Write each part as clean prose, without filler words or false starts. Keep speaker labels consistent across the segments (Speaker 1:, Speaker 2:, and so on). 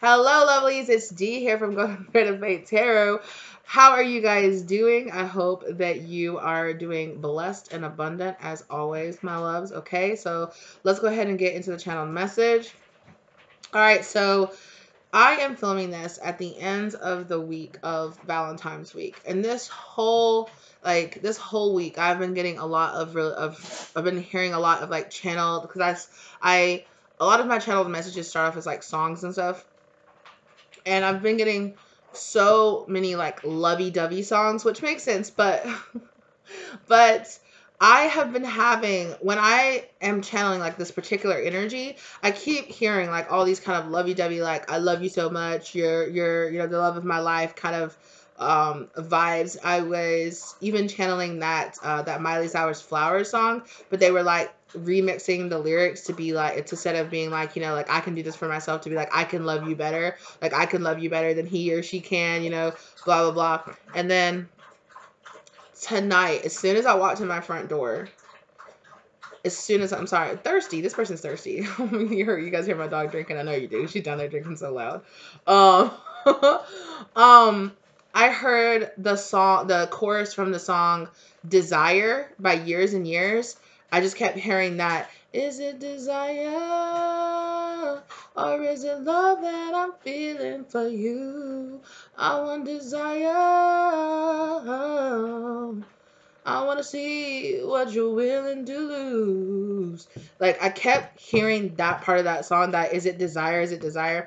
Speaker 1: Hello, lovelies. It's Dee here from Golden Thread of Fate Tarot. How are you guys doing? I hope that you are doing blessed and abundant as always, my loves. Okay, so let's go ahead and get into the channel message. All right, so I am filming this at the end of the week of Valentine's week, and this whole week I've been getting a lot of I've been hearing a lot of like channel because a lot of my channel messages start off as like songs and stuff. And I've been getting so many like lovey-dovey songs, which makes sense, but but I have been having, when I am channeling like this particular energy, I keep hearing like all these kind of lovey-dovey, like I love you so much, you're the love of my life kind of vibes. I was even channeling that Miley Cyrus Flowers song, but they were like remixing the lyrics to be like, it's instead of being like, like I can do this for myself, to be like I can love you better, like I can love you better than he or she can, blah blah blah. And then tonight, as soon as I walked in my front door, as soon as I'm sorry, thirsty. This person's thirsty. You guys hear my dog drinking? I know you do. She's down there drinking so loud. Um, I heard the chorus from the song "Desire" by Years and Years. I just kept hearing that. Is it desire or is it love that I'm feeling for you? I want desire. I want to see what you're willing to lose. Like, I kept hearing that part of that song, that is it desire, is it desire?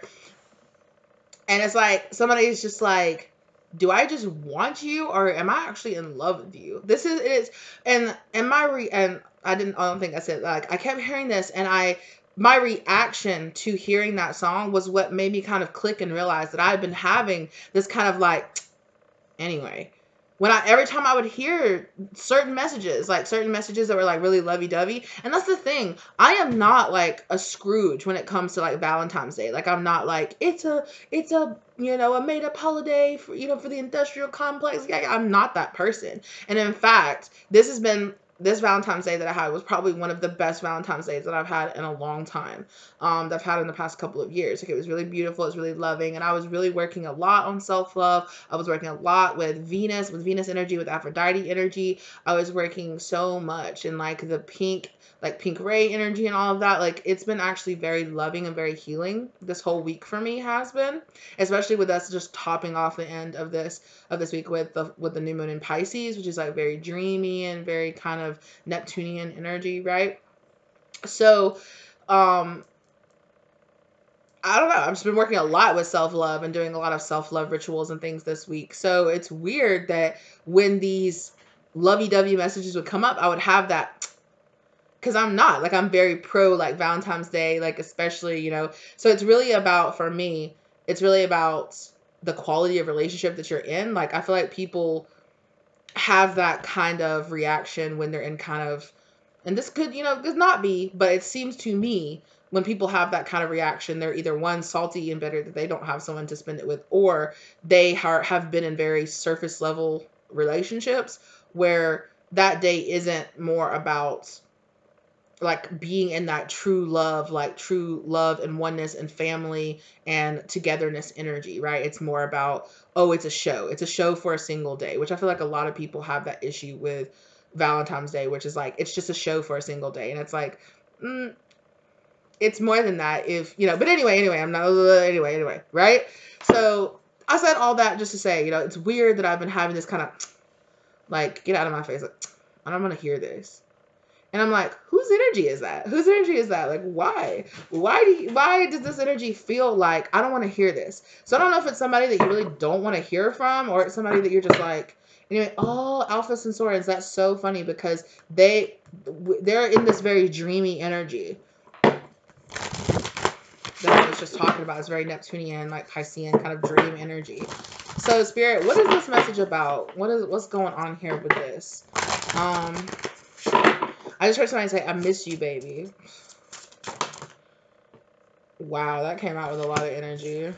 Speaker 1: And it's like, somebody is just like, do I just want you or am I actually in love with you? This is, it is, and I don't think I said, like, I kept hearing this and my reaction to hearing that song was what made me kind of click and realize that I've been having this kind of like, anyway, every time I would hear certain messages that were like really lovey-dovey. And that's the thing, I am not like a Scrooge when it comes to like Valentine's Day. Like, I'm not like it's a a made up holiday for for the industrial complex. Yeah, I'm not that person. And in fact, this Valentine's Day that I had was probably one of the best Valentine's Days that I've had in a long time, that I've had in the past couple of years. Like, it was really beautiful, it was really loving, and I was really working a lot on self-love. I was working a lot with Venus energy, with Aphrodite energy. I was working so much in like the pink ray energy and all of that. Like, it's been actually very loving and very healing. This whole week for me has been, especially with us just topping off the end of this week with the new moon in Pisces, which is like very dreamy and very kind of Neptunian energy, right? So, I don't know. I've just been working a lot with self-love and doing a lot of self-love rituals and things this week. So it's weird that when these lovey-dovey messages would come up, I would have that, because I'm not like, I'm very pro like Valentine's Day, like especially, so it's really about, for me, it's really about the quality of relationship that you're in. Like, I feel like people have that kind of reaction when they're in kind of, and this could not be, but it seems to me when people have that kind of reaction, they're either one, salty and bitter that they don't have someone to spend it with, or they have been in very surface level relationships where that day isn't more about like being in that true love, like true love and oneness and family and togetherness energy, right? It's more about, oh, it's a show. It's a show for a single day, which I feel like a lot of people have that issue with Valentine's Day, which is like, it's just a show for a single day. And it's like, it's more than that, but anyway, I'm not, anyway, right? So I said all that just to say, it's weird that I've been having this kind of like, get out of my face. Like, I don't want to hear this. And I'm like, whose energy is that? Whose energy is that? Like, why? Why does this energy feel like I don't want to hear this? So I don't know if it's somebody that you really don't want to hear from, or it's somebody that you're just like, anyway, oh, Alpha Centaurians, that's so funny because they're in this very dreamy energy that I was just talking about. It's very Neptunian, like Piscean kind of dream energy. So Spirit, what is this message about? What's going on here with this? I just heard somebody say, I miss you, baby. Wow, that came out with a lot of energy.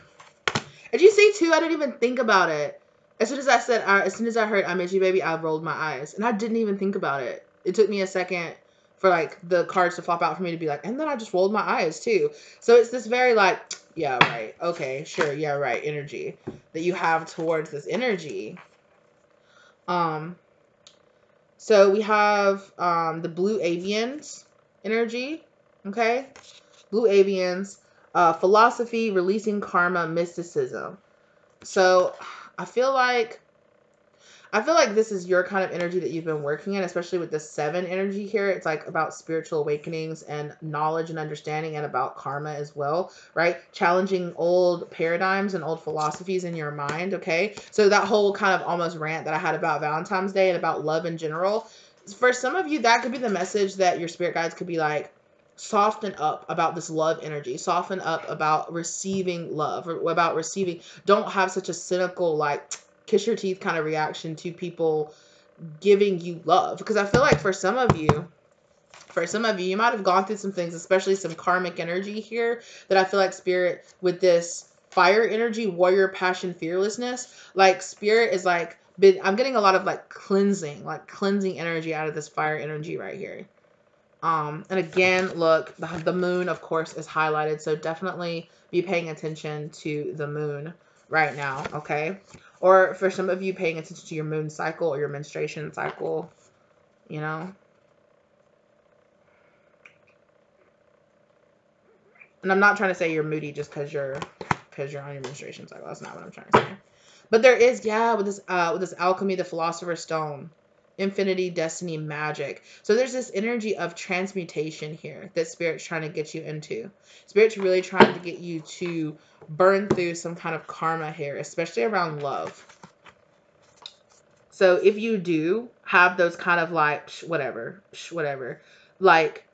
Speaker 1: Did you see, too, I didn't even think about it. As soon as I heard, I miss you, baby, I rolled my eyes. And I didn't even think about it. It took me a second for, like, the cards to flop out for me to be like, and then I just rolled my eyes, too. So it's this very, like, Yeah, right. Okay, sure. Yeah, right. Energy that you have towards this energy. Um, so we have the blue avians energy. Okay, blue avians, philosophy, releasing karma, mysticism. So I feel like this is your kind of energy that you've been working in, especially with the 7 energy here. It's like about spiritual awakenings and knowledge and understanding, and about karma as well, right? Challenging old paradigms and old philosophies in your mind, okay? So that whole kind of almost rant that I had about Valentine's Day and about love in general, for some of you, that could be the message that your spirit guides could be like, soften up about this love energy, soften up about receiving love, or about receiving, don't have such a cynical, like, kiss your teeth kind of reaction to people giving you love. Because I feel like for some of you, you might have gone through some things, especially some karmic energy here, that I feel like spirit, with this fire energy, warrior, passion, fearlessness, like spirit is like, I'm getting a lot of like cleansing energy out of this fire energy right here. And again, look, the moon, of course, is highlighted. So definitely be paying attention to the moon right now, okay? Or for some of you, paying attention to your moon cycle or your menstruation cycle, you know? And I'm not trying to say you're moody just because you're on your menstruation cycle. That's not what I'm trying to say. But there is, yeah, with this alchemy, the philosopher's stone, infinity, destiny, magic. So there's this energy of transmutation here that spirit's trying to get you into. Spirit's really trying to get you to burn through some kind of karma here, especially around love. So if you do have those kind of like whatever, like,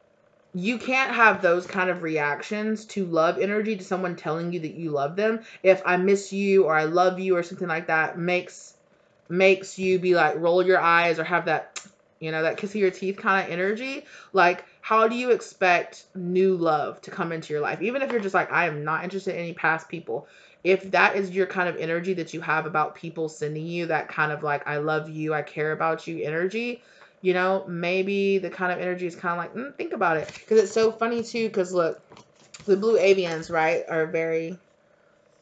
Speaker 1: you can't have those kind of reactions to love energy, to someone telling you that you love them. If I miss you or I love you or something like that makes you be like, roll your eyes or have that, that kiss of your teeth kind of energy. Like, how do you expect new love to come into your life? Even if you're just like, I am not interested in any past people. If that is your kind of energy that you have about people sending you that kind of like, I love you, I care about you energy, maybe the kind of energy is kind of like, think about it. Because it's so funny too, because look, the blue avians, right, are very,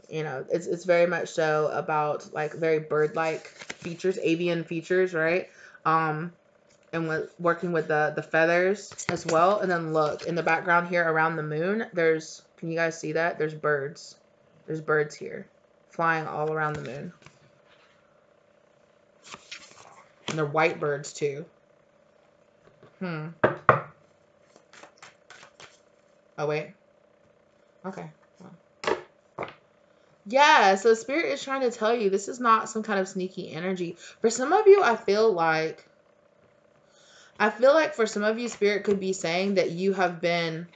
Speaker 1: it's very much so about like very bird-like features, avian features, right? And with working with the feathers as well. And then look in the background here around the moon, can you guys see that? There's birds. There's birds here flying all around the moon. And they're white birds too. Oh, wait. Okay. Yeah, so spirit is trying to tell you this is not some kind of sneaky energy. For some of you, I feel like for some of you, spirit could be saying that you have been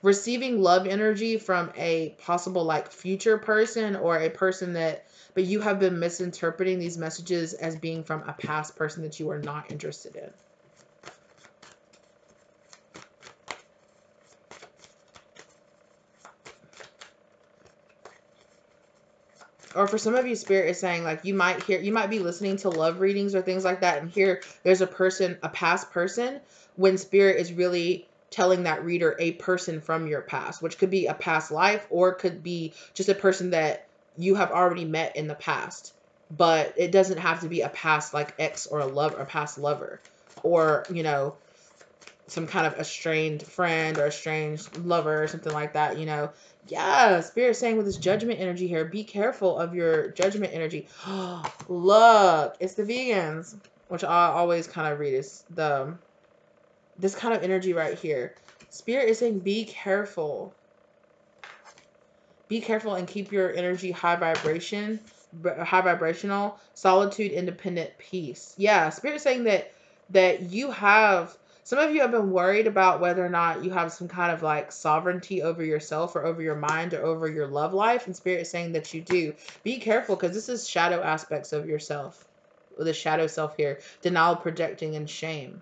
Speaker 1: receiving love energy from a possible like future person or a person but you have been misinterpreting these messages as being from a past person that you are not interested in. Or for some of you, spirit is saying like you might be listening to love readings or things like that, and here there's a past person, when spirit is really telling that reader a person from your past, which could be a past life or could be just a person that you have already met in the past. But it doesn't have to be a past like ex or a past lover, or some kind of estranged friend or estranged lover or something like that. Yeah, spirit saying with this judgment energy here, be careful of your judgment energy. Look, it's the vegans, which I always kind of read is this kind of energy right here. Spirit is saying be careful. Be careful and keep your energy high vibrational, solitude, independent, peace. Yeah, spirit saying that you have, some of you have been worried about whether or not you have some kind of like sovereignty over yourself or over your mind or over your love life. And spirit is saying that you do. Be careful, because this is shadow aspects of yourself. The shadow self here. Denial, projecting, and shame.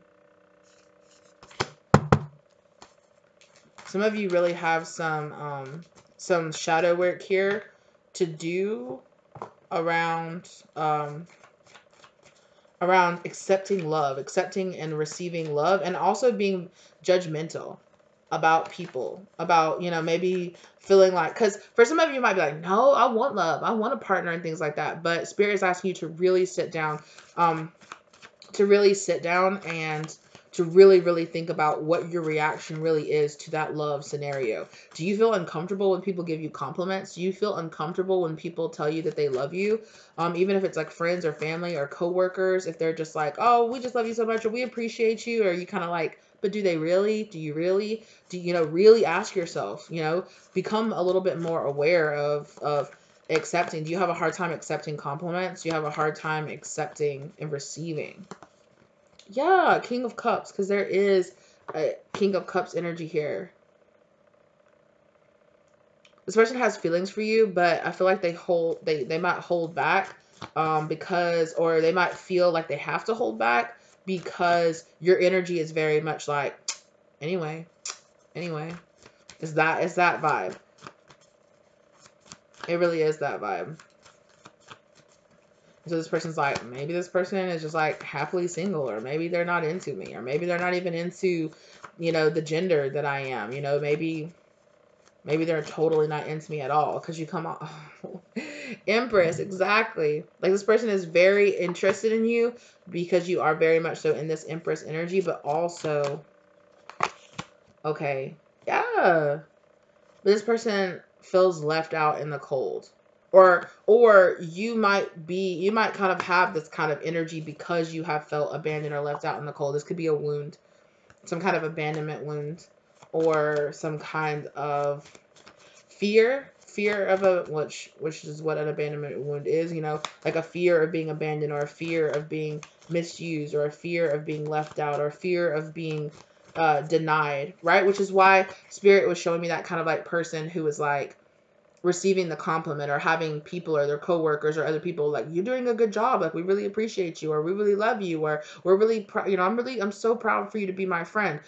Speaker 1: Some of you really have some shadow work here to do around accepting love, accepting and receiving love, and also being judgmental. about people, about, you know, maybe feeling like, because for some of you might be like, no, I want love, I want a partner and things like that. But Spirit is asking you to really sit down, and to really, really think about what your reaction really is to that love scenario. Do you feel uncomfortable when people give you compliments? Do you feel uncomfortable when people tell you that they love you? Even if it's like friends or family or coworkers, if they're just like, oh, we just love you so much, or we appreciate you, or you kind of like, but do they really? Do you really? Do you know, really ask yourself, you know, become a little bit more aware of accepting. Do you have a hard time accepting compliments? Do you have a hard time accepting and receiving? Yeah, King of Cups, because there is a King of Cups energy here. This person has feelings for you, but I feel like they might hold back, because, or they might feel like they have to hold back because your energy is very much like, anyway, anyway. It's that vibe. It really is that vibe. So this person's like, maybe this person is just like happily single, or maybe they're not into me, or maybe they're not even into, you know, the gender that I am. You know, maybe they're totally not into me at all, because you come on. Empress, exactly. Like, this person is very interested in you because you are very much so in this Empress energy, but also, okay, yeah. But this person feels left out in the cold. Or you might kind of have this kind of energy because you have felt abandoned or left out in the cold. This could be a wound, some kind of abandonment wound, or some kind of fear of a, which is what an abandonment wound is, you know, like a fear of being abandoned, or a fear of being misused, or a fear of being left out, or fear of being denied, right? Which is why Spirit was showing me that kind of like person who was like receiving the compliment, or having people or their coworkers or other people like, you're doing a good job, like we really appreciate you, or we really love you, or we're really you know, I'm so proud for you to be my friend.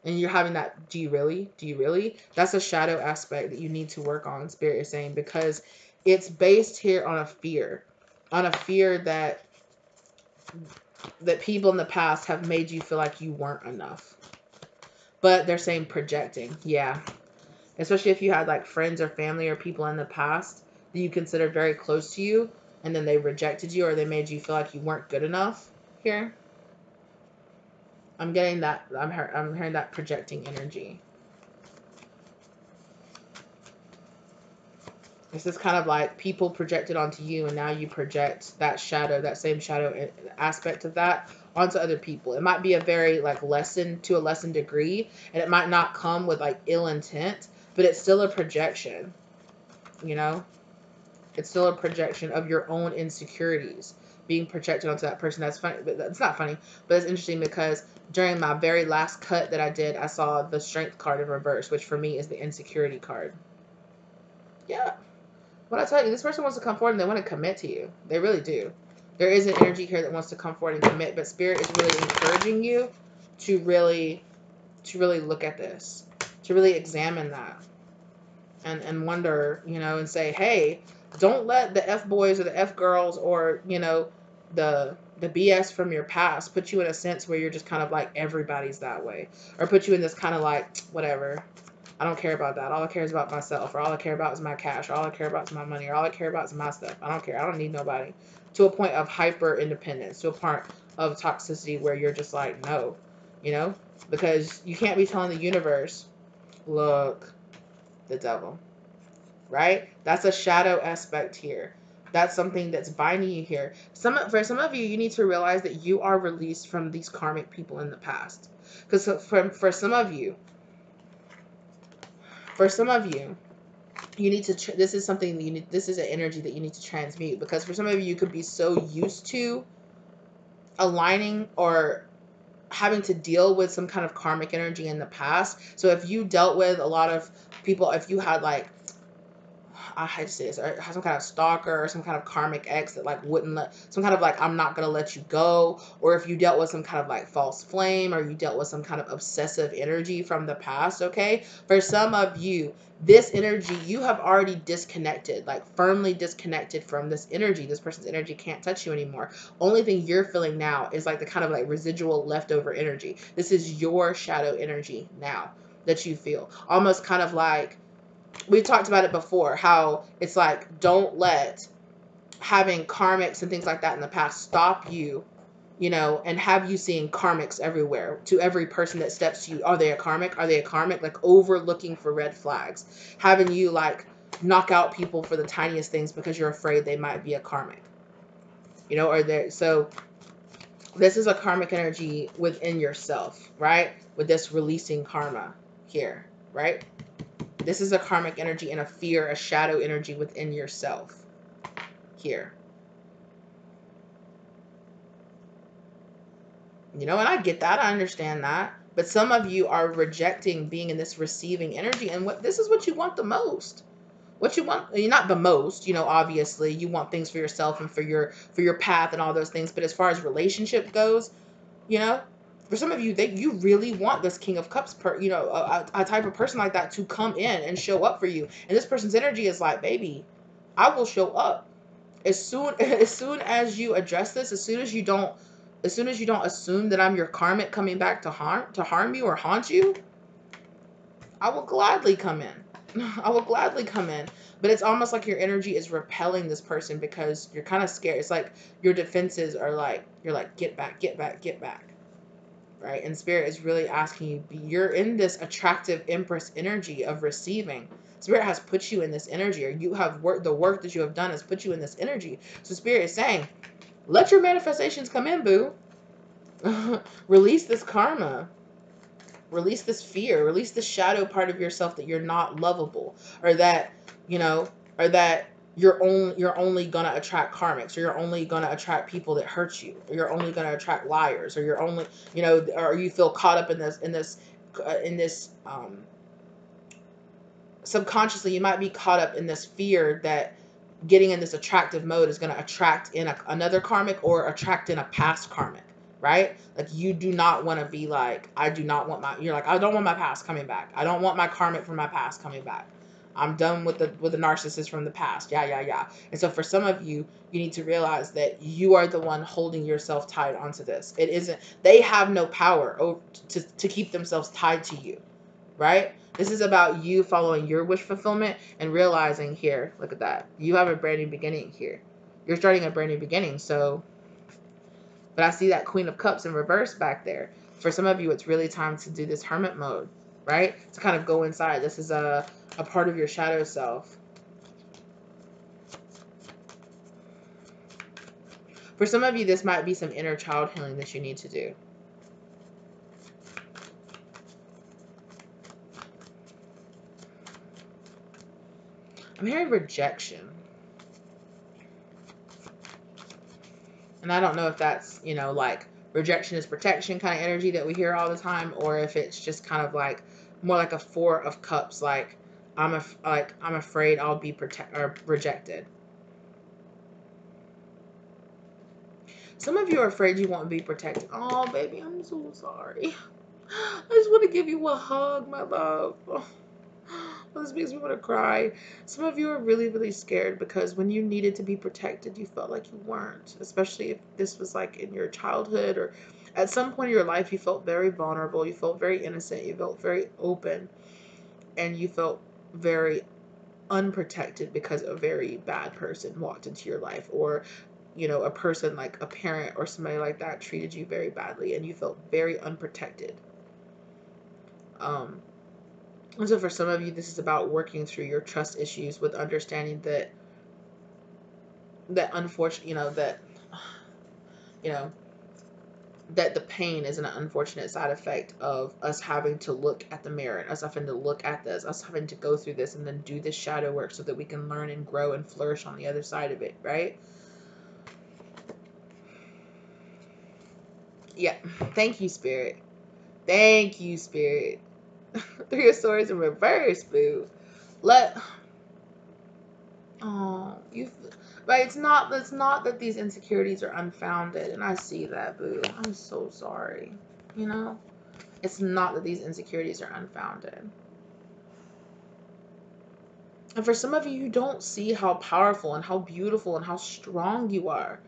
Speaker 1: And you're having that, do you really? Do you really? That's a shadow aspect that you need to work on, Spirit is saying, because it's based here on a fear. On a fear that people in the past have made you feel like you weren't enough. But they're saying projecting. Yeah. Especially if you had like friends or family or people in the past that you considered very close to you, and then they rejected you, or they made you feel like you weren't good enough here. I'm getting that. I'm hearing that projecting energy. This is kind of like people projected onto you, and now you project that shadow, that same shadow aspect of that onto other people. It might be a very like lesson to a lesson degree, and it might not come with like ill intent, but it's still a projection, you know? It's still a projection of your own insecurities being projected onto that person. That's funny, but it's not funny, but it's interesting because during my very last cut that I did, I saw the strength card in reverse, which for me is the insecurity card. Yeah. What I tell you, this person wants to come forward and they want to commit to you. They really do. There is an energy here that wants to come forward and commit, but Spirit is really encouraging you to really look at this, to really examine that, and wonder, you know, and say, hey, don't let the F boys or the F girls, or, you know, the BS from your past put you in a sense where you're just kind of like, everybody's that way, or put you in this kind of like, whatever. I don't care about that. All I care is about myself, or all I care about is my cash, or all I care about is my money, or all I care about is my stuff. I don't care. I don't need nobody. To a point of hyper independence, to a point of toxicity where you're just like, no, you know, because you can't be telling the universe, look, the devil, right? That's a shadow aspect here. That's something that's binding you here. For some of you, you need to realize that you are released from these karmic people in the past. Because for some of you, you need to. This is something that you need. This is an energy that you need to transmute. Because for some of you, you could be so used to aligning or having to deal with some kind of karmic energy in the past. So if you dealt with a lot of people, if you had like, I hate to say this, or some kind of stalker or some kind of karmic ex that like wouldn't let, some kind of like, I'm not gonna let you go, or if you dealt with some kind of like false flame, or you dealt with some kind of obsessive energy from the past, okay? For some of you, this energy, you have already disconnected, like firmly disconnected from this energy. This person's energy can't touch you anymore. Only thing you're feeling now is like the kind of like residual leftover energy. This is your shadow energy now. that you feel. Almost kind of like, we talked about it before, how it's like, don't let having karmics and things like that in the past stop you, you know, and have you seeing karmics everywhere. To every person that steps to you, are they a karmic? Are they a karmic? Like, overlooking for red flags. Having you like knock out people for the tiniest things because you're afraid they might be a karmic. You know, or there. So this is a karmic energy within yourself, right? With this releasing karma here, right? This is a karmic energy and a fear, a shadow energy within yourself here. You know, and I get that. I understand that. But some of you are rejecting being in this receiving energy. And what this is what you want the most. What you want, you're not the most, you know, obviously you want things for yourself and for your path and all those things. But as far as relationship goes, you know, for some of you, you really want this King of Cups, a type of person like that to come in and show up for you. And this person's energy is like, baby, I will show up as soon as you address this, as soon as you don't assume that I'm your karmic coming back to harm you or haunt you, I will gladly come in. I will gladly come in. But it's almost like your energy is repelling this person because you're kind of scared. It's like your defenses are like, you're like, get back, get back, get back. Right? And Spirit is really asking you, you're in this attractive Empress energy of receiving. Spirit has put you in this energy, or you have the work that you have done has put you in this energy. So Spirit is saying, let your manifestations come in, boo. Release this karma. Release this fear. Release the shadow part of yourself that you're not lovable, or that, you know, or that you're only gonna attract karmics, or you're only gonna attract people that hurt you, or you're only gonna attract liars, or you're only, you know, or you feel caught up in this subconsciously, you might be caught up in this fear that getting in this attractive mode is going to attract in another karmic or attract in a past karmic, right? Like, you do not want to be like, I do not want you're like, I don't want my past coming back. I don't want my karmic from my past coming back. I'm done with the narcissist from the past. Yeah, yeah, yeah. And so for some of you, you need to realize that you are the one holding yourself tied onto this. It isn't, they have no power to keep themselves tied to you, right? This is about you following your wish fulfillment and realizing, here, look at that. You have a brand new beginning here. You're starting a brand new beginning. So, but I see that Queen of Cups in reverse back there. For some of you, it's really time to do this hermit mode, right? To kind of go inside. This is a part of your shadow self. For some of you, this might be some inner child healing that you need to do. I'm hearing rejection. And I don't know if that's, you know, like rejection is protection kind of energy that we hear all the time, or if it's just kind of like more like a Four of Cups, like I'm afraid I'll be rejected. Some of you are afraid you won't be protected. Oh, baby, I'm so sorry. I just want to give you a hug, my love. Oh, this makes me want to cry. Some of you are really, really scared because when you needed to be protected, you felt like you weren't. Especially if this was like in your childhood, or at some point in your life, you felt very vulnerable. You felt very innocent. You felt very open. And you felt very unprotected because a very bad person walked into your life, or, you know, a person like a parent or somebody like that treated you very badly, and you felt very unprotected. And so for some of you, this is about working through your trust issues with understanding that unfortunate, you know, that the pain is an unfortunate side effect of us having to look at the mirror, and us having to look at this, us having to go through this and then do this shadow work so that we can learn and grow and flourish on the other side of it, right? Yeah. Thank you, Spirit. Thank you, Spirit. Three of Swords in reverse, boo. Oh, but it's not that these insecurities are unfounded, and I see that, boo. I'm so sorry. You know? It's not that these insecurities are unfounded. And for some of you, you don't see how powerful and how beautiful and how strong you are.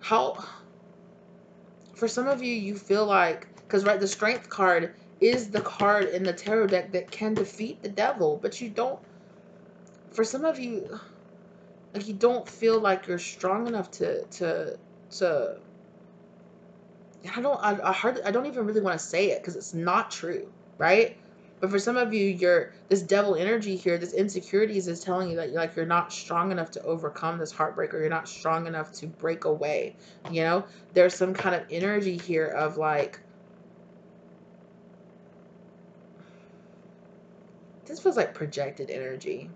Speaker 1: For some of you, you feel like, because, right, the Strength card is the card in the tarot deck that can defeat the devil, but you don't, for some of you, like, you don't feel like you're strong enough to I don't even really want to say it because it's not true, right? But for some of you, this devil energy here, this insecurities is telling you that you're not strong enough to overcome this heartbreak, or you're not strong enough to break away. You know, there's some kind of energy here of like, this feels like projected energy.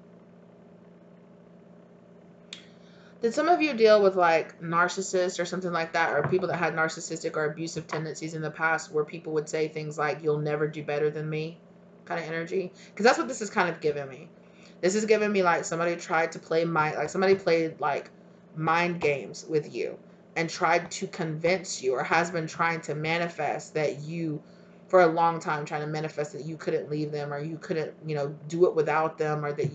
Speaker 1: Did some of you deal with like narcissists or something like that, or people that had narcissistic or abusive tendencies in the past, where people would say things like, you'll never do better than me, kind of energy? Because that's what this is kind of giving me. This is giving me like somebody tried to play somebody played like mind games with you and tried to convince you, or has been trying to manifest that you, for a long time, trying to manifest that you couldn't leave them, or you couldn't, do it without them, or that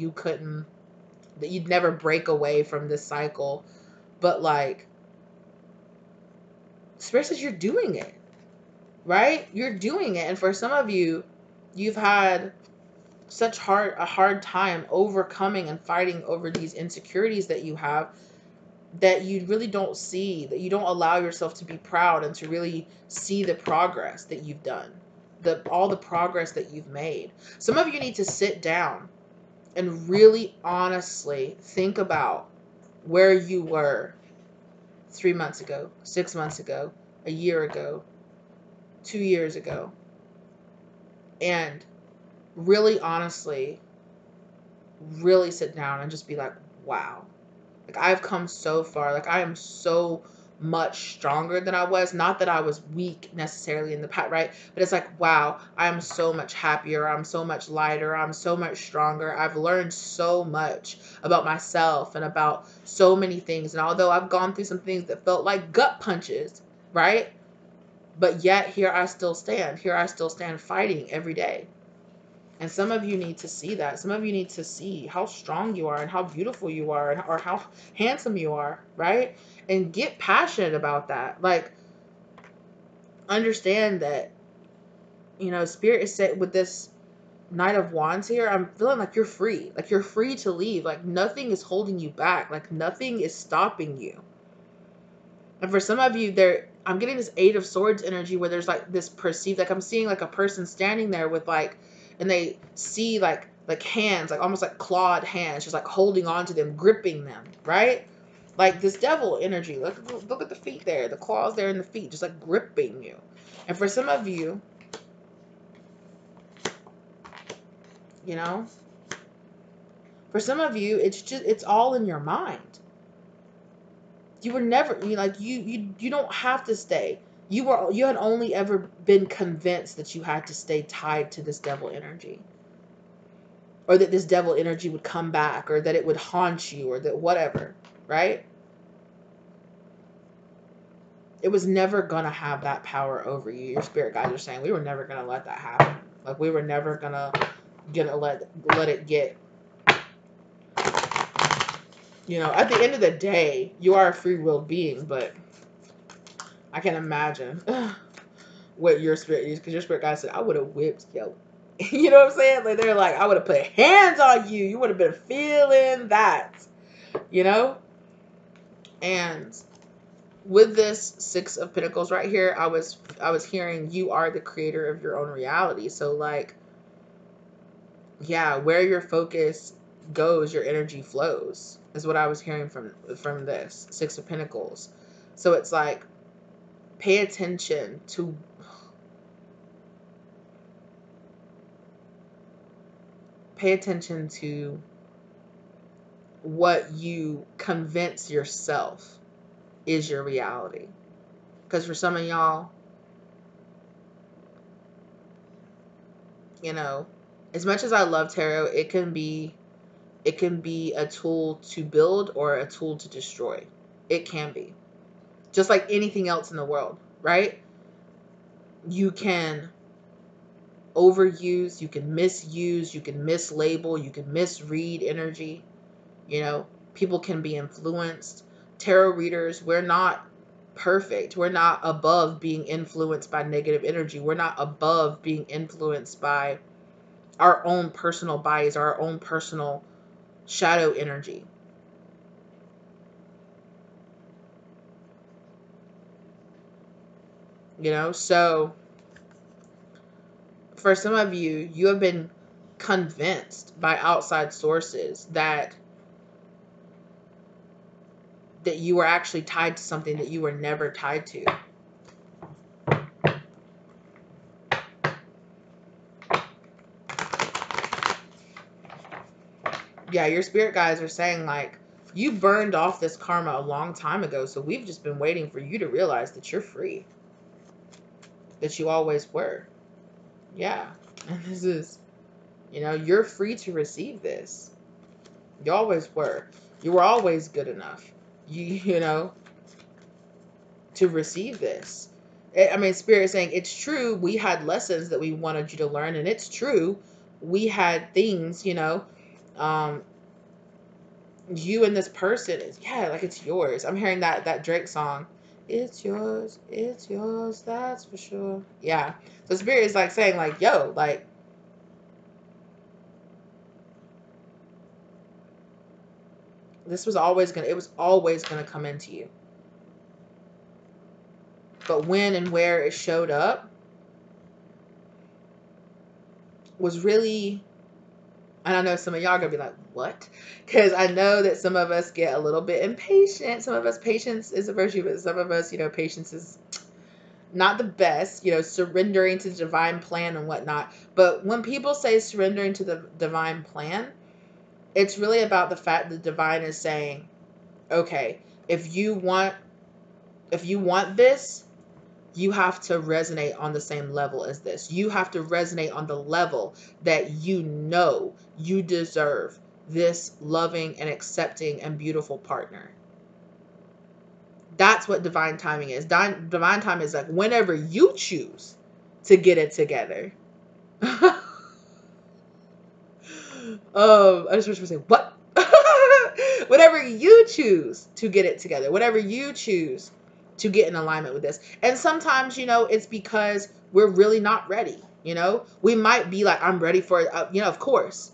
Speaker 1: you'd never break away from this cycle. But like, Spirit says you're doing it, right? You're doing it. And for some of you, you've had a hard time overcoming and fighting over these insecurities that you have, that you really don't see, that you don't allow yourself to be proud and to really see the progress that you've done, all the progress that you've made. Some of you need to sit down and really honestly think about where you were 3 months ago, 6 months ago, a year ago, 2 years ago, and really honestly, really sit down and just be like, wow, like, I've come so far. Like, I am so much stronger than I was. Not that I was weak necessarily in the past, right? But it's like, wow, I am so much happier. I'm so much lighter. I'm so much stronger. I've learned so much about myself and about so many things. And although I've gone through some things that felt like gut punches, right? But yet here I still stand. Here I still stand fighting every day. And some of you need to see that. Some of you need to see how strong you are and how beautiful you are, or how handsome you are, right? And get passionate about that. Like, understand that, Spirit is set with this Knight of Wands here. I'm feeling like you're free. Like, you're free to leave. Like, nothing is holding you back. Like, nothing is stopping you. And for some of you, I'm getting this Eight of Swords energy where there's like this perceived, like I'm seeing like a person standing there with like, and they see like hands, like almost like clawed hands, just like holding on to them, gripping them, right? Like this devil energy. Look at the feet there, the claws there in the feet, just like gripping you. And for some of you, for some of you, it's all in your mind. You were never, you don't have to stay. You had only ever been convinced that you had to stay tied to this devil energy, or that this devil energy would come back, or that it would haunt you, or that whatever, right? It was never gonna have that power over you. Your spirit guides are saying we were never gonna let that happen. Like, we were never gonna let it get. At the end of the day, you are a free-willed being, but I can imagine what your spirit is, because your spirit guide said, I would have whipped yo. You know what I'm saying? Like, they're like, I would have put hands on you. You would have been feeling that, And with this Six of Pentacles right here, I was hearing you are the creator of your own reality. So like, yeah, where your focus goes, your energy flows, is what I was hearing from this Six of Pentacles. So it's like, pay attention to what you convince yourself is your reality. Because for some of y'all, as much as I love tarot, it can be a tool to build or a tool to destroy. It can be. Just like anything else in the world, right? You can overuse, you can misuse, you can mislabel, you can misread energy. People can be influenced. Tarot readers, we're not perfect. We're not above being influenced by negative energy. We're not above being influenced by our own personal bias, our own personal shadow energy. You know, so for some of you, you have been convinced by outside sources that you were actually tied to something that you were never tied to. Yeah, your spirit guides are saying like, you burned off this karma a long time ago, so we've just been waiting for you to realize that you're free. That you always were. Yeah. And this is, you know, you're free to receive this. You always were. You were always good enough. You know, to receive this. I mean, Spirit is saying it's true. We had lessons that we wanted you to learn, and it's true. We had things, you know, you and this person is, yeah, like it's yours. I'm hearing that Drake song. It's yours, that's for sure. Yeah. So Spirit is like saying like, yo, like, this was always gonna, it was always gonna come into you. But when and where it showed up was really, and I know some of y'all are gonna be like, what? Because I know that some of us get a little bit impatient. Some of us, patience is a virtue, but some of us, you know, patience is not the best, you know, surrendering to the divine plan and whatnot. But when people say surrendering to the divine plan, it's really about the fact that the divine is saying, okay, if you want this, you have to resonate on the same level as this. You have to resonate on the level that you know you deserve this loving and accepting and beautiful partner. That's what divine timing is. Divine timing is like whenever you choose to get it together. I just wish I would say, what? Whenever you choose to get it together, whenever you choose to get in alignment with this. And sometimes, you know, it's because we're really not ready. You know, we might be like, I'm ready for it. You know, of course.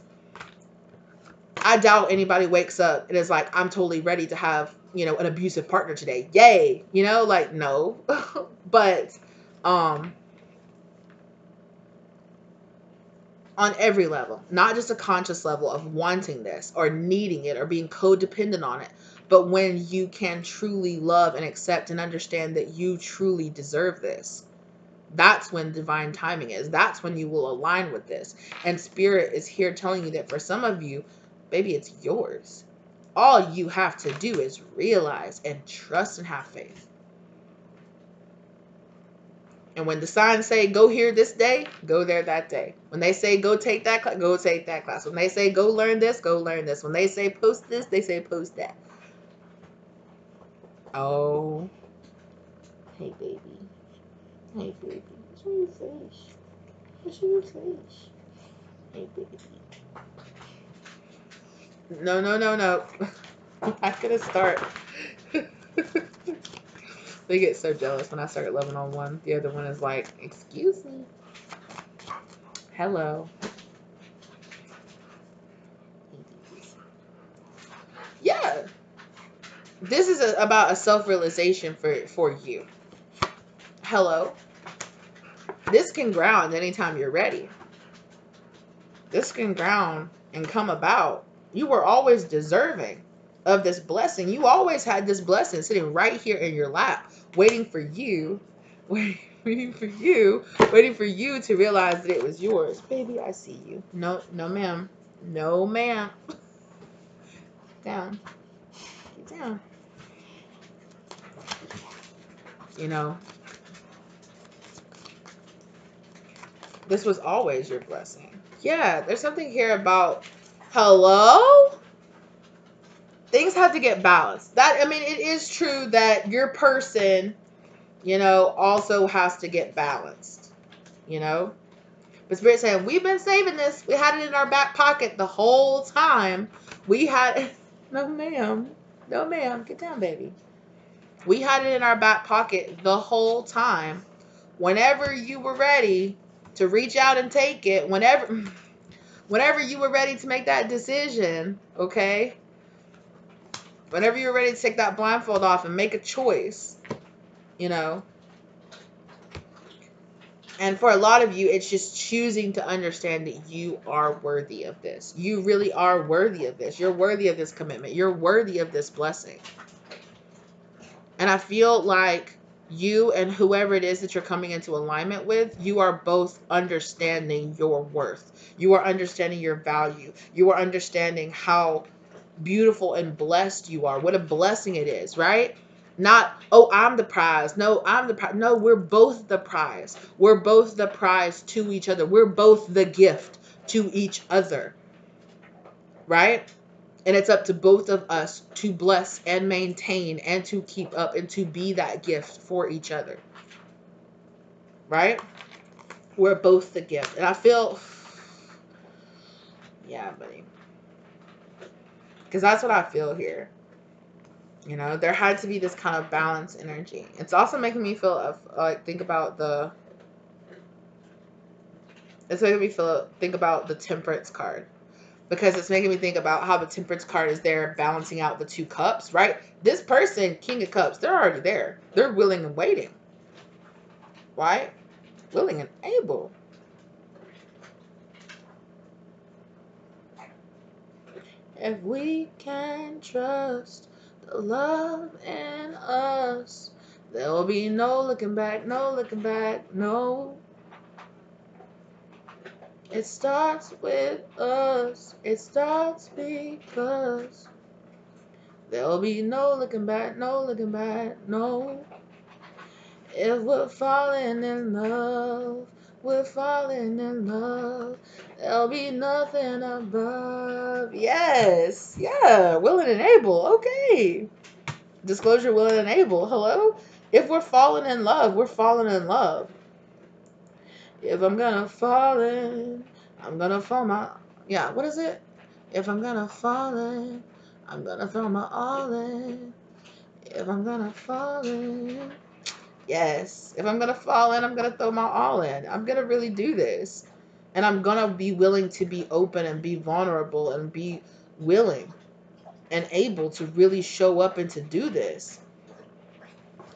Speaker 1: I doubt anybody wakes up and is like, I'm totally ready to have, you know, an abusive partner today. Yay. You know, like, no. But, on every level, not just a conscious level of wanting this or needing it or being codependent on it, but when you can truly love and accept and understand that you truly deserve this. That's when divine timing is. That's when you will align with this. And Spirit is here telling you that for some of you, baby, it's yours. All you have to do is realize and trust and have faith. And when the signs say go here this day, go there that day. When they say go take that class, go take that class. When they say go learn this, go learn this. When they say post this, they say post that. Oh, hey baby, hey baby, what's your face? What's your face? Hey baby. No, no, no, no. I'm not gonna start. They get so jealous when I start loving on one. The other one is like, excuse me. Hello. Yeah. This is about a self-realization for you. Hello. This can ground anytime you're ready. This can ground and come about. You were always deserving of this blessing. You always had this blessing sitting right here in your lap, waiting for you, waiting for you to realize that it was yours. Baby, I see you. No, no, ma'am. No, ma'am. Down. Get down. You know, this was always your blessing. Yeah, there's something here about hello. Things have to get balanced. That, I mean, it is true that your person, you know, also has to get balanced. You know, but Spirit saying we've been saving this. We had it in our back pocket the whole time. We had no, ma'am, no, ma'am. Get down, baby. We had it in our back pocket the whole time. Whenever you were ready to reach out and take it, whenever you were ready to make that decision, okay? Whenever you're ready to take that blindfold off and make a choice, you know. And for a lot of you, it's just choosing to understand that you are worthy of this. You really are worthy of this. You're worthy of this commitment. You're worthy of this blessing. And I feel like you and whoever it is that you're coming into alignment with, you are both understanding your worth. You are understanding your value. You are understanding how beautiful and blessed you are. What a blessing it is, right? Not, oh, I'm the prize. No, I'm the prize. No, we're both the prize. We're both the prize to each other. We're both the gift to each other, right? And it's up to both of us to bless and maintain and to keep up and to be that gift for each other, right? We're both the gift. And I feel, yeah, buddy. Because that's what I feel here. You know, there had to be this kind of balance energy. It's also making me feel think about the think about the Temperance card, because it's making me think about how the Temperance card is there balancing out the two cups, right? This person, King of Cups, they're already there. They're willing and waiting, right? Willing and able. If we can trust the love in us, there will be no looking back, no looking back, no. It starts with us. It starts because there'll be no looking back, no looking back, no. If we're falling in love, we're falling in love. There'll be nothing above. Yes, yeah, willing and able. Okay. Disclosure, willing and able. Hello? If we're falling in love, we're falling in love. If I'm gonna fall in, I'm gonna fall my, yeah, what is it? If I'm gonna fall in, I'm gonna throw my all in. If I'm gonna fall in, yes. If I'm gonna fall in, I'm gonna throw my all in. I'm gonna really do this. And I'm gonna be willing to be open and be vulnerable and be willing and able to really show up and to do this.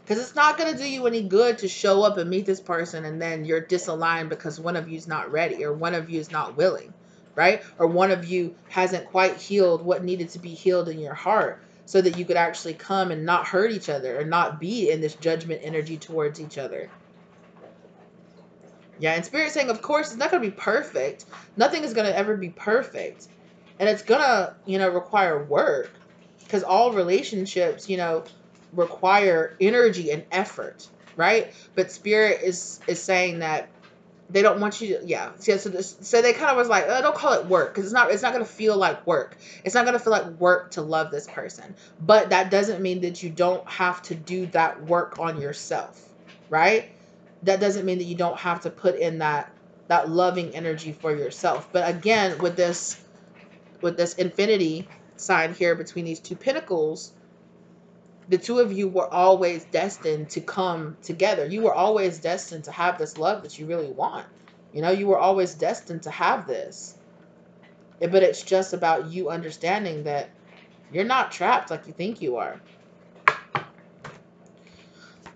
Speaker 1: Because it's not going to do you any good to show up and meet this person and then you're disaligned because one of you's not ready or one of you is not willing, right? Or one of you hasn't quite healed what needed to be healed in your heart so that you could actually come and not hurt each other or not be in this judgment energy towards each other. Yeah, and Spirit saying, of course, it's not going to be perfect. Nothing is going to ever be perfect. And it's going to, require work, because all relationships, require energy and effort, right? But Spirit is saying that they don't want you to, yeah. So they kind of was like, oh, don't call it work, because it's not going to feel like work. It's not going to feel like work to love this person. But that doesn't mean that you don't have to do that work on yourself, right? That doesn't mean that you don't have to put in that loving energy for yourself. But again, with this infinity sign here between these two pentacles, the two of you were always destined to come together. You were always destined to have this love that you really want. You were always destined to have this. But it's just about you understanding that you're not trapped like you think you are.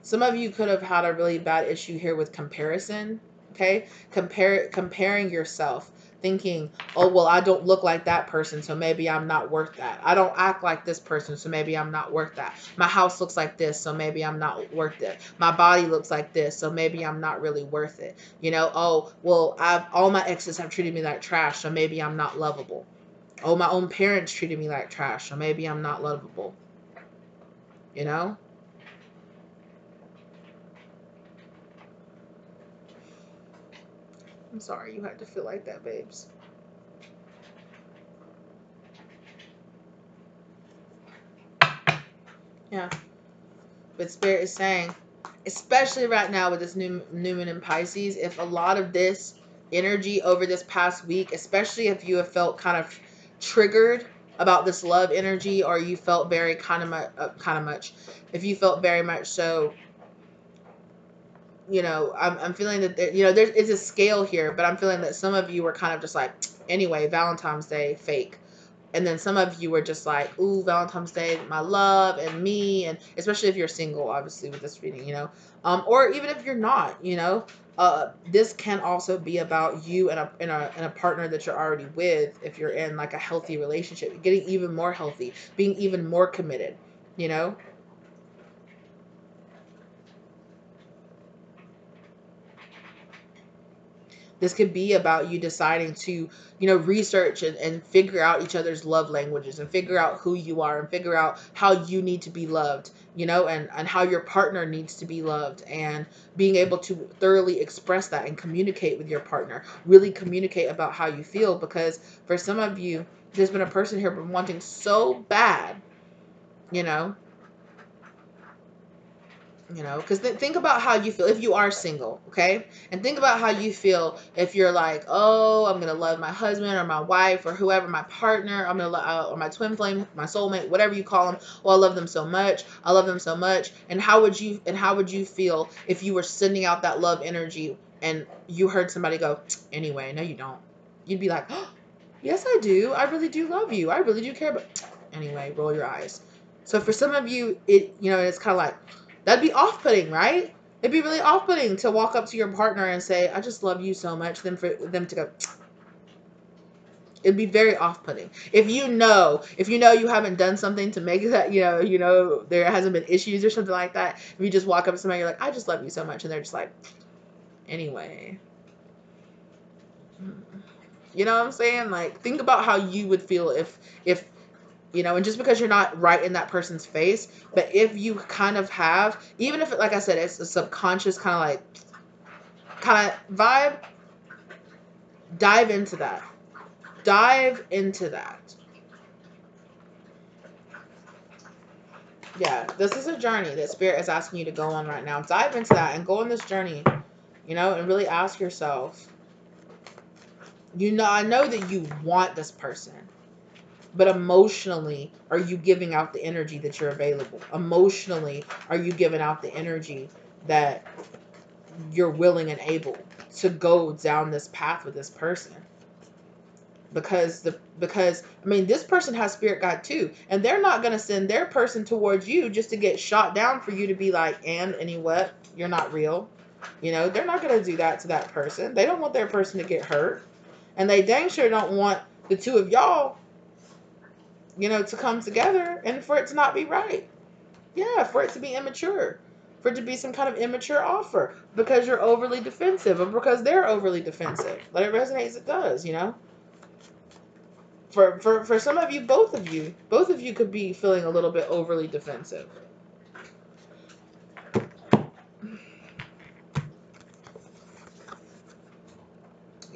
Speaker 1: Some of you could have had a really bad issue here with comparison. Okay? Comparing yourself, thinking, oh, well, I don't look like that person, so maybe I'm not worth that. I don't act like this person, so maybe I'm not worth that. My house looks like this, so maybe I'm not worth it. My body looks like this, so maybe I'm not really worth it. Oh, well, all my exes have treated me like trash, so maybe I'm not lovable. Oh, my own parents treated me like trash, so maybe I'm not lovable. I'm sorry you had to feel like that, babes. Yeah. But Spirit is saying, especially right now with this new moon in Pisces, if a lot of this energy over this past week, especially if you have felt kind of triggered about this love energy, or you felt very if you felt very much so, I'm feeling that there is a scale here, but I'm feeling that some of you were kind of just like, anyway, Valentine's Day, fake. And then some of you were just like, ooh, Valentine's Day, my love and me. And especially if you're single, obviously, with this reading, or even if you're not, this can also be about you and a partner that you're already with. If you're in like a healthy relationship, getting even more healthy, being even more committed, you know. This could be about you deciding to, research and figure out each other's love languages, and figure out who you are, and figure out how you need to be loved, and how your partner needs to be loved, and being able to thoroughly express that and communicate with your partner, really communicate about how you feel. Because for some of you, there's been a person here been wanting so bad, you know, because think about how you feel if you are single, okay? And think about how you feel if you're like, oh, I'm gonna love my husband or my wife or whoever, my partner, I'm gonna love, or my twin flame, my soulmate, whatever you call them. Oh, I love them so much. I love them so much. And how would you feel if you were sending out that love energy and you heard somebody go, anyway, no, you don't. You'd be like, oh, yes, I do. I really do love you. I really do care. But anyway, roll your eyes. So for some of you, it's kind of like, that'd be off-putting, right? It'd be really off-putting to walk up to your partner and say, I just love you so much. Then for them to go, it'd be very off-putting. If you know you haven't done something to make that, there hasn't been issues or something like that. If you just walk up to somebody, you're like, I just love you so much. And they're just like, anyway. You know what I'm saying? Like, think about how you would feel if and just because you're not right in that person's face, but if you kind of have, even if, like I said, it's a subconscious kind of vibe, dive into that. Dive into that. Yeah, this is a journey that Spirit is asking you to go on right now. Dive into that and go on this journey, and really ask yourself, I know that you want this person. But emotionally, are you giving out the energy that you're available? Emotionally, are you giving out the energy that you're willing and able to go down this path with this person? Because this person has spirit guide too, and they're not going to send their person towards you just to get shot down for you to be like, and any what? You're not real. They're not going to do that to that person. They don't want their person to get hurt, and they dang sure don't want the two of y'all to come together and for it to not be right. Yeah, for it to be immature. For it to be some kind of immature offer because you're overly defensive or because they're overly defensive. Let it resonate as it does, For some of you, both of you could be feeling a little bit overly defensive.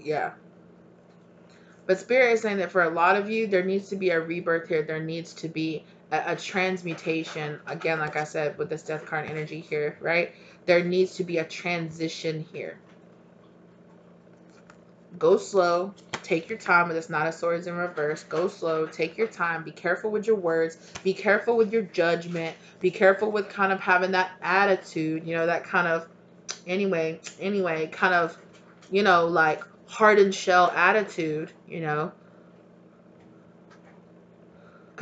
Speaker 1: Yeah. But Spirit is saying that for a lot of you, there needs to be a rebirth here. There needs to be a transmutation. Again, like I said, with this death card energy here, right? There needs to be a transition here. Go slow. Take your time. It's not a swords in reverse. Go slow. Take your time. Be careful with your words. Be careful with your judgment. Be careful with kind of having that attitude, that kind of, anyway, kind of, like hardened shell attitude, because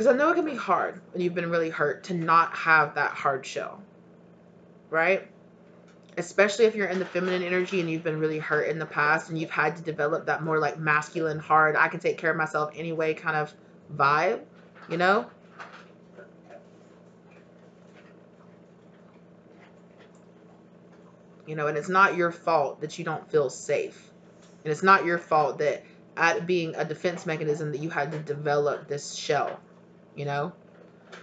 Speaker 1: I know it can be hard when you've been really hurt to not have that hard shell, right? Especially if you're in the feminine energy and you've been really hurt in the past and you've had to develop that more like masculine, hard, I can take care of myself anyway kind of vibe, and it's not your fault that you don't feel safe. And it's not your fault that at being a defense mechanism that you had to develop this shell,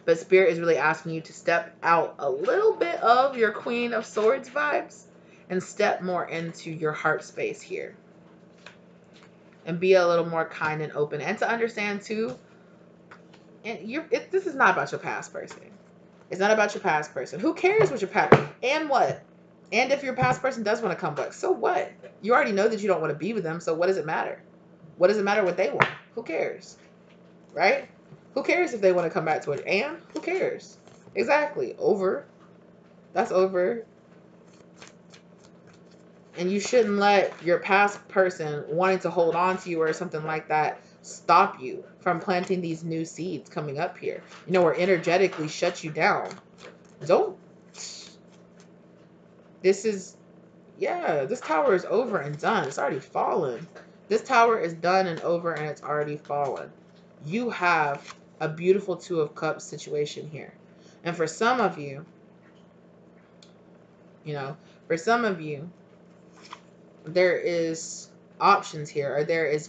Speaker 1: But Spirit is really asking you to step out a little bit of your Queen of Swords vibes and step more into your heart space here. And be a little more kind and open. And to understand too, and this is not about your past person. It's not about your past person. Who cares what your past, and what? And if your past person does want to come back, so what? You already know that you don't want to be with them, so what does it matter? What does it matter what they want? Who cares? Right? Who cares if they want to come back to it? And who cares? Exactly. Over. That's over. And you shouldn't let your past person wanting to hold on to you or something like that stop you from planting these new seeds coming up here. Or energetically shut you down. Don't. This is, yeah, this tower is over and done. It's already fallen. This tower is done and over and it's already fallen. You have a beautiful Two of Cups situation here. And for some of you, for some of you, there is options here, or there is,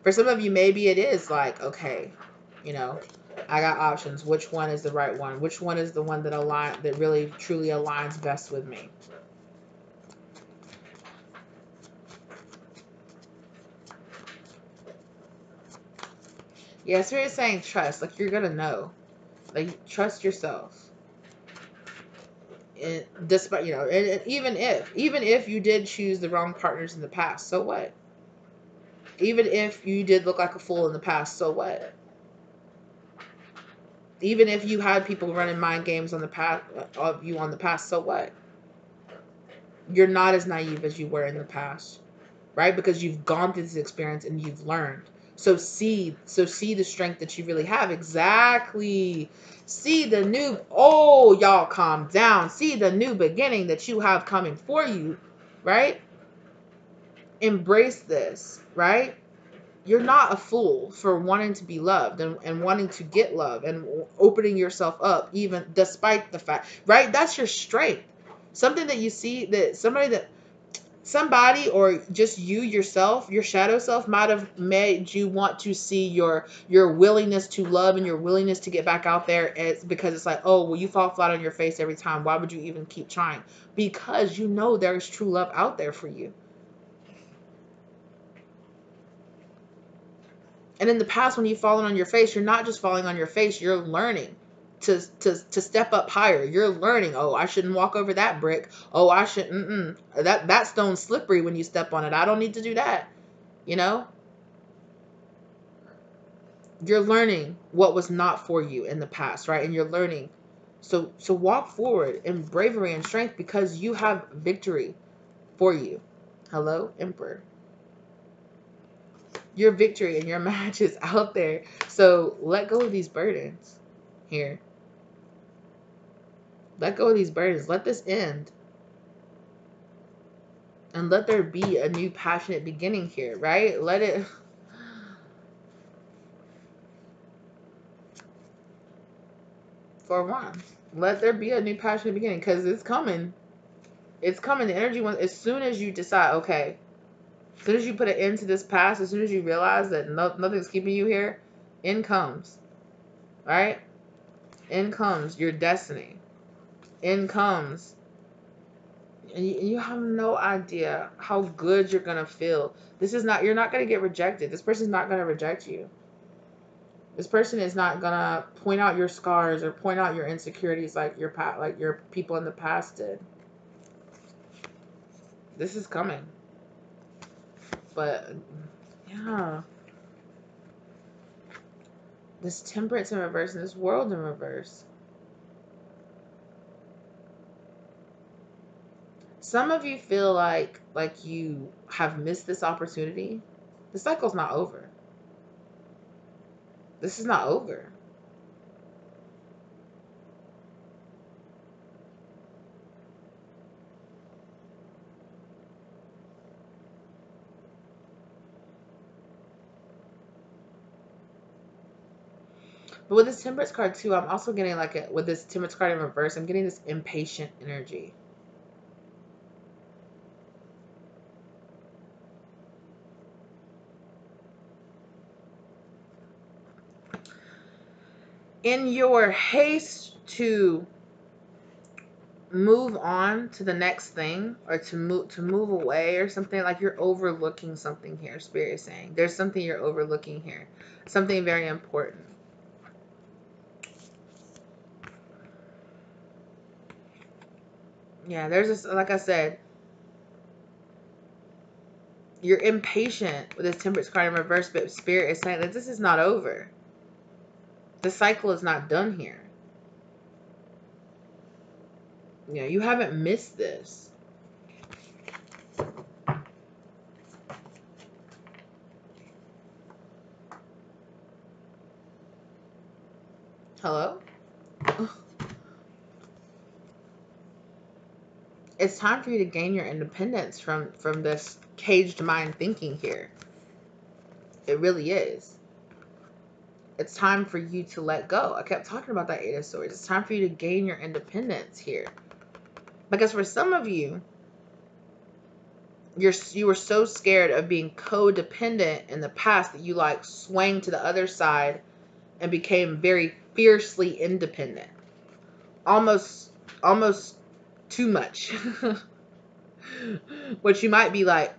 Speaker 1: for some of you, maybe it is like, okay, I got options. Which one is the right one? Which one is the one that really truly aligns best with me? Yeah, Spirit is saying trust. Like, you're gonna know. Like, trust yourself. And despite, and even if you did choose the wrong partners in the past, so what? Even if you did look like a fool in the past, so what? Even if you had people running mind games on the past of you on the past, so what? You're not as naive as you were in the past, right? Because you've gone through this experience and you've learned. So see the strength that you really have. Exactly. See the new, oh, y'all calm down. See the new beginning that you have coming for you, right? Embrace this, right? You're not a fool for wanting to be loved and wanting to get love and opening yourself up, even despite the fact, right? That's your strength. Something that you see that somebody or just you yourself, your shadow self, might have made you want to see your willingness to love and your willingness to get back out there. It's because it's like, oh, well, you fall flat on your face every time. Why would you even keep trying? Because there's true love out there for you. And in the past, when you've fallen on your face, you're not just falling on your face, you're learning to step up higher. You're learning, oh, I shouldn't walk over that brick. Oh, I shouldn't. That stone's slippery when you step on it. I don't need to do that. You're learning what was not for you in the past, right? And you're learning. So walk forward in bravery and strength because you have victory for you. Hello, Emperor. Your victory and your match is out there. So let go of these burdens here. Let go of these burdens. Let this end. And let there be a new passionate beginning here, right? Let it... For one, let there be a new passionate beginning because it's coming. It's coming. The energy, as soon as you decide, okay, as soon as you put an end to this past, as soon as you realize that nothing's keeping you here, in comes, right? In comes your destiny. In comes, and you have no idea how good you're going to feel. You're not going to get rejected. This person's not going to reject you. This person is not going to point out your scars or point out your insecurities like your people in the past did. This is coming. But, yeah. This temperance in reverse and this world in reverse. Some of you feel like you have missed this opportunity. The cycle's not over. This is not over. But with this temperance card too, I'm also getting with this temperance card in reverse, I'm getting this impatient energy. In your haste to move on to the next thing or to move away or something, like you're overlooking something here. Spirit is saying there's something you're overlooking here, something very important. Yeah, there's this, like I said, you're impatient with this temperance card in reverse, but Spirit is saying that this is not over. The cycle is not done here. You haven't missed this. Hello? It's time for you to gain your independence from this caged mind thinking here. It really is. It's time for you to let go. I kept talking about that Eight of Swords. It's time for you to gain your independence here. Because for some of you, you were so scared of being codependent in the past that you like swang to the other side and became very fiercely independent. Almost too much. Which you might be like,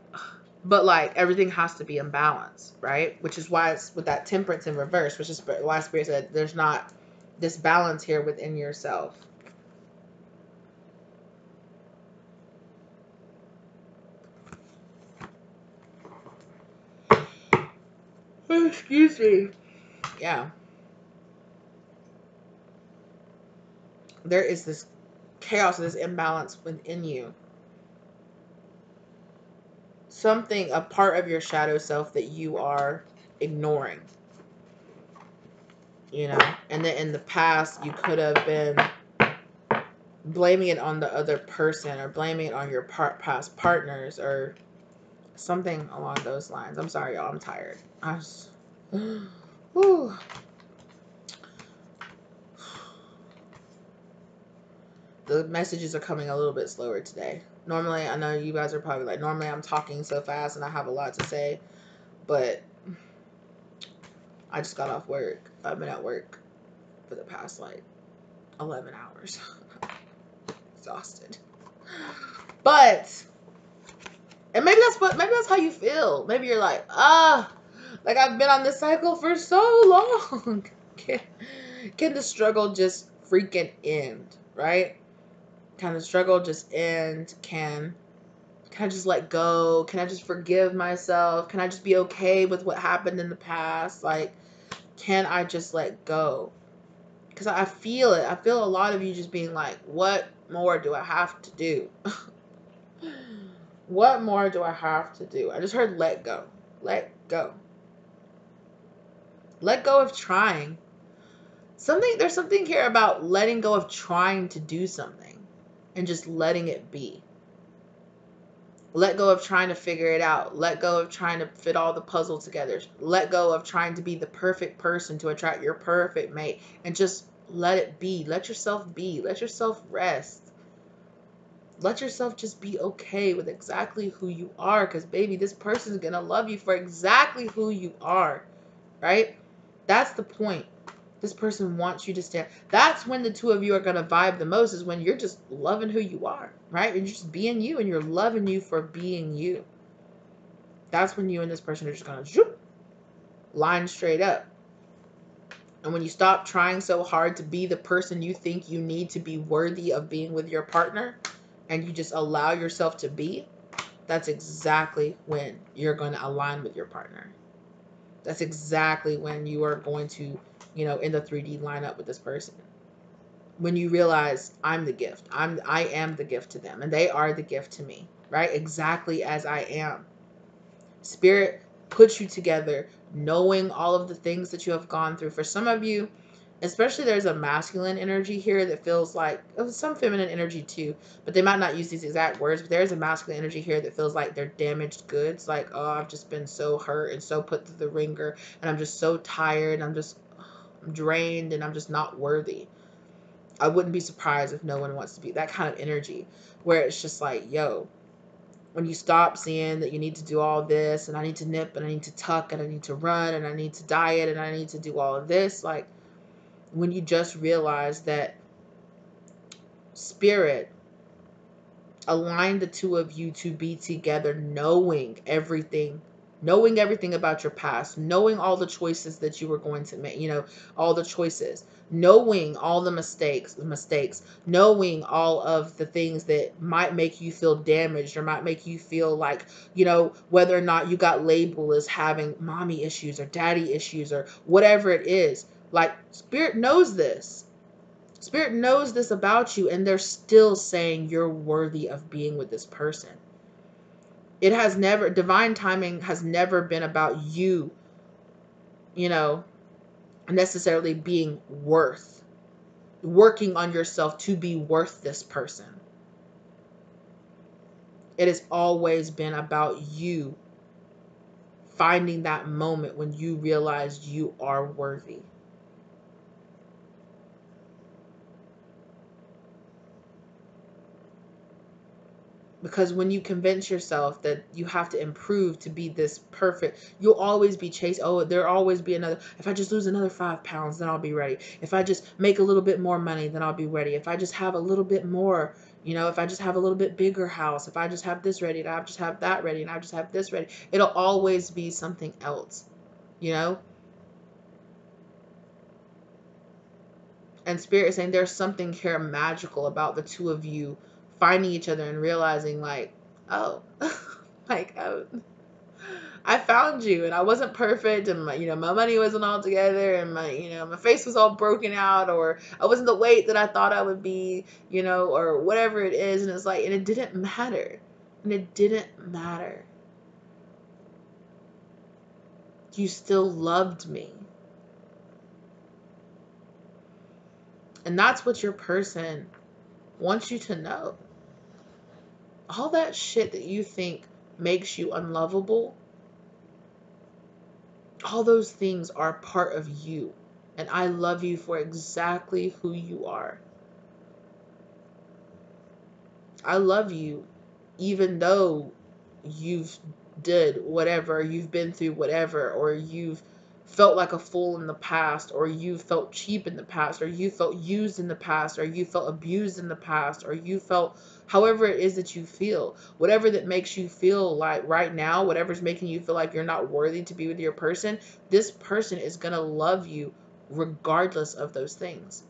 Speaker 1: but like everything has to be in balance, right? Which is why it's with that temperance in reverse, which is why Spirit said there's not this balance here within yourself. Excuse me. Yeah. There is this chaos, this imbalance within you. Something, a part of your shadow self that you are ignoring. And then in the past, you could have been blaming it on the other person or blaming it on your past partners or something along those lines. I'm sorry, y'all. I'm tired. Whew. The messages are coming a little bit slower today. Normally, I know you guys are probably like, normally I'm talking so fast and I have a lot to say, but I just got off work. I've been at work for the past like 11 hours. Exhausted. But, and maybe that's how you feel. Maybe you're like, like I've been on this cycle for so long. Can the struggle just freaking end, right? Can the struggle just end? Can I just let go? Can I just forgive myself? Can I just be okay with what happened in the past? Like, can I just let go? Because I feel it. I feel a lot of you just being like, what more do I have to do? What more do I have to do? I just heard let go. Let go. Let go of trying. There's something here about letting go of trying to do something and just letting it be. Let go of trying to figure it out. Let go of trying to fit all the puzzle together. Let go of trying to be the perfect person to attract your perfect mate. And just let it be. Let yourself be. Let yourself rest. Let yourself just be okay with exactly who you are. Because, baby, this person is going to love you for exactly who you are. Right? That's the point. This person wants you to stand. That's when the two of you are going to vibe the most, is when you're just loving who you are, right? And you're just being you and you're loving you for being you. That's when you and this person are just going to line straight up. And when you stop trying so hard to be the person you think you need to be worthy of being with your partner, and you just allow yourself to be, that's exactly when you're going to align with your partner. That's exactly when you are going to, in the 3D line up with this person. When you realize I'm the gift. I am the gift to them and they are the gift to me, right? Exactly as I am. Spirit puts you together knowing all of the things that you have gone through. For some of you, especially, there's a masculine energy here that feels like, some feminine energy too, but they might not use these exact words, but there's a masculine energy here that feels like they're damaged goods. Like, oh, I've just been so hurt and so put through the ringer and I'm just so tired. I'm drained and I'm just not worthy. I wouldn't be surprised if no one wants to be that kind of energy where it's just like, yo, when you stop seeing that you need to do all this and I need to nip and I need to tuck and I need to run and I need to diet and I need to do all of this, like, when you just realize that Spirit aligned the two of you to be together, knowing everything about your past, knowing all the choices that you were going to make, all the choices, knowing all the mistakes, knowing all of the things that might make you feel damaged or might make you feel like, whether or not you got labeled as having mommy issues or daddy issues or whatever it is. Like, Spirit knows this. Spirit knows this about you, and they're still saying you're worthy of being with this person. It has never, divine timing has never been about you, you know, necessarily being working on yourself to be worth this person. It has always been about you finding that moment when you realize you are worthy. Because when you convince yourself that you have to improve to be this perfect, you'll always be chased. Oh, there'll always be another. If I just lose another 5 pounds, then I'll be ready. If I just make a little bit more money, then I'll be ready. If I just have a little bit more, if I just have a little bit bigger house, if I just have this ready, and I just have that ready, and I just have this ready, it'll always be something else, you know? And Spirit is saying there's something here magical about the two of you finding each other and realizing, like, oh, like, oh, I found you, and I wasn't perfect, and my money wasn't all together, and my face was all broken out, or I wasn't the weight that I thought I would be, or whatever it is. And it's like, and it didn't matter. And it didn't matter. You still loved me. And that's what your person wants you to know. All that shit that you think makes you unlovable, all those things are part of you. And I love you for exactly who you are. I love you even though you've did whatever, you've been through whatever, or you've felt like a fool in the past, or you felt cheap in the past, or you felt used in the past, or you felt abused in the past, or you felt however it is that you feel, whatever that makes you feel like right now, whatever's making you feel like you're not worthy to be with your person, this person is going to love you regardless of those things.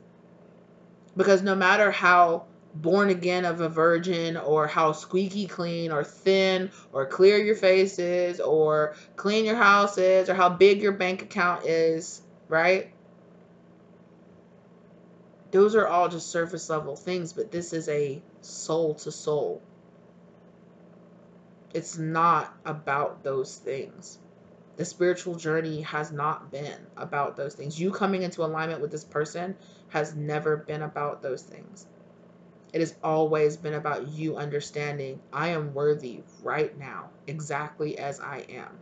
Speaker 1: Because no matter how born again of a virgin, or how squeaky clean or thin or clear your face is, or clean your house is, or how big your bank account is, right? Those are all just surface level things, but this is a soul to soul. It's not about those things. The spiritual journey has not been about those things. You coming into alignment with this person has never been about those things. It has always been about you understanding, I am worthy right now, exactly as I am.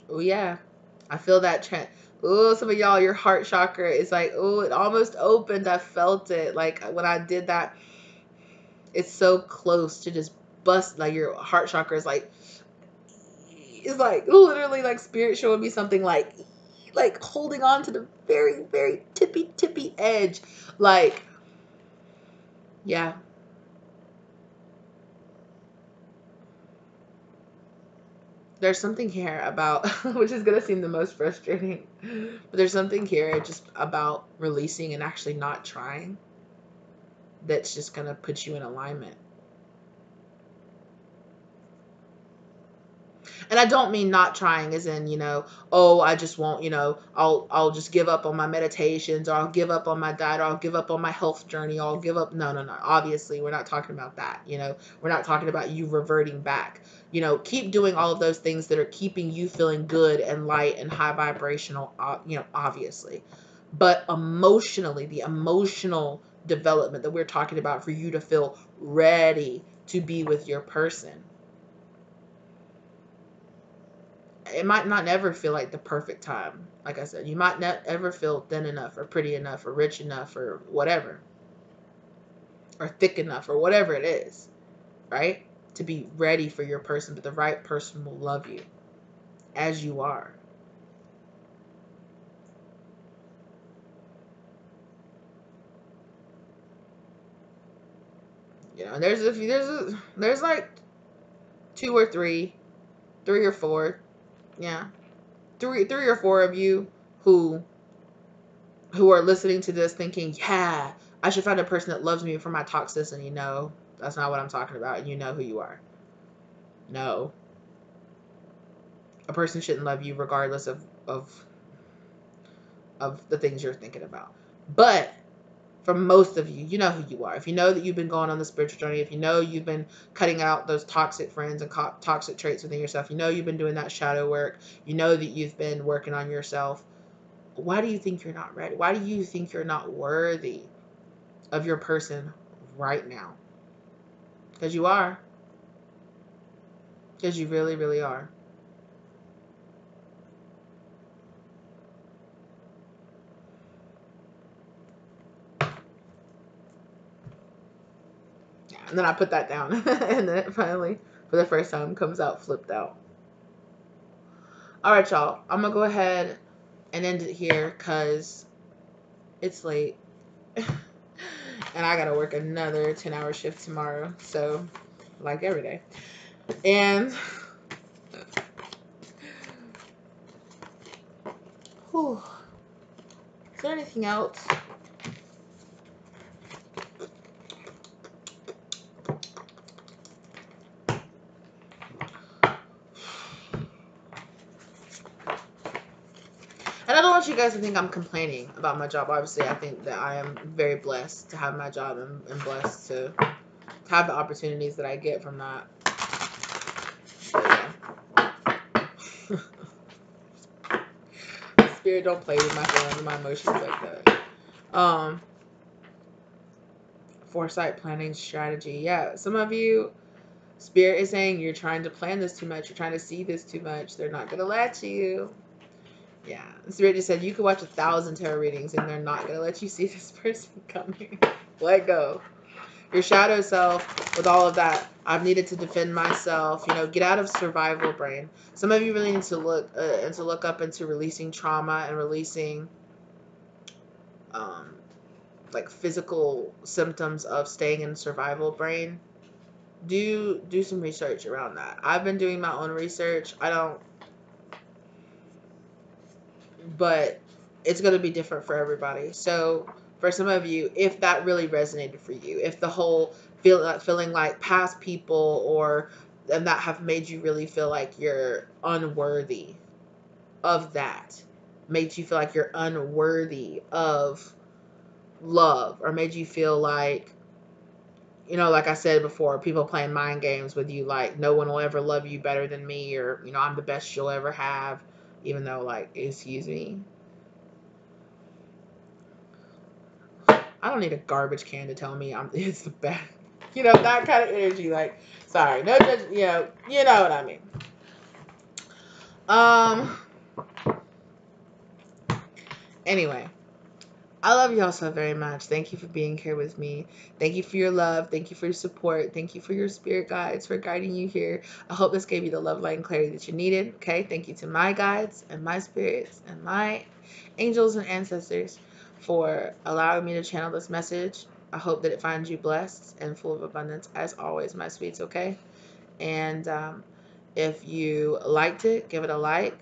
Speaker 1: Oh, yeah. I feel that trend. Oh, some of y'all, your heart chakra is like, oh, it almost opened. I felt it. Like when I did that, it's so close to just bust. Like your heart chakra is like, it's like literally like spirit showing me something like holding on to the very, very tippy edge. Like, yeah. There's something here about, which is going to seem the most frustrating, but there's something here just about releasing and actually not trying that's just going to put you in alignment. And I don't mean not trying as in, oh, I just won't, I'll just give up on my meditations, or I'll give up on my diet, or I'll give up on my health journey, or I'll give up. No. Obviously, we're not talking about that. We're not talking about you reverting back. Keep doing all of those things that are keeping you feeling good and light and high vibrational, obviously. But emotionally, the emotional development that we're talking about for you to feel ready to be with your person, it might not ever feel like the perfect time. Like I said, you might not ever feel thin enough or pretty enough or rich enough or whatever, or thick enough or whatever it is, right? To be ready for your person, but the right person will love you as you are. And there's like 2 or 3 or 4, yeah, three or 4 of you who are listening to this thinking, yeah, I should find a person that loves me for my toxicity. No, that's not what I'm talking about. And you know who you are. No. A person shouldn't love you regardless of the things you're thinking about. But for most of you, you know who you are. If you know that you've been going on the spiritual journey, if you know you've been cutting out those toxic friends and toxic traits within yourself, you know you've been doing that shadow work, you know that you've been working on yourself, why do you think you're not ready? Why do you think you're not worthy of your person right now? Because you are. Because you really, really are. Yeah, and then I put that down. And then it finally, for the first time, comes out flipped out. All right, y'all. I'm going to go ahead and end it here because it's late. And I got to work another 10-hour shift tomorrow. So, like every day. And whew, is there anything else? And I don't want you guys to think I'm complaining about my job. Obviously, I think that I am very blessed to have my job and blessed to have the opportunities that I get from that. Yeah. Spirit, don't play with my feelings and my emotions like that. Foresight, planning, strategy. Yeah, some of you, Spirit is saying you're trying to plan this too much. You're trying to see this too much. They're not going to let you. Yeah. Spirit just said you could watch 1,000 tarot readings and they're not going to let you see this person coming. Let go. Your shadow self, with all of that, I've needed to defend myself. You know, get out of survival brain. Some of you really need to look up into releasing trauma and releasing like physical symptoms of staying in survival brain. Do some research around that. I've been doing my own research. But it's going to be different for everybody. So for some of you, if that really resonated for you, if the whole feeling like past people and that have made you really feel like you're unworthy of that, made you feel like you're unworthy of love, or made you feel like, you know, like I said before, people playing mind games with you, like no one will ever love you better than me, or, you know, I'm the best you'll ever have, even though, like, excuse me, I don't need a garbage can to tell me it's the best. You know, that kind of energy. Like, sorry, no judge. You know what I mean. Anyway, I love y'all so very much. Thank you for being here with me. Thank you for your love. Thank you for your support. Thank you for your spirit guides for guiding you here. I hope this gave you the love, light, and clarity that you needed. Okay. Thank you to my guides and my spirits and my angels and ancestors for allowing me to channel this message. I hope that it finds you blessed and full of abundance as always, my sweets. Okay. And if you liked it, give it a like.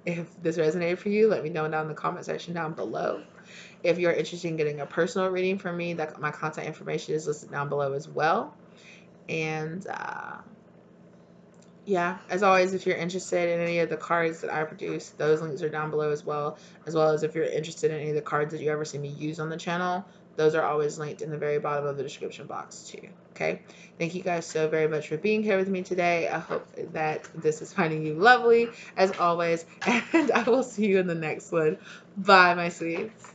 Speaker 1: If this resonated for you, let me know down in the comment section down below. If you're interested in getting a personal reading from me, my contact information is listed down below as well. And yeah, as always, if you're interested in any of the cards that I produce, those links are down below as well as if you're interested in any of the cards that you ever see me use on the channel, those are always linked in the very bottom of the description box too. Okay, thank you guys so very much for being here with me today. I hope that this is finding you lovely as always, and I will see you in the next one. Bye, my sweets.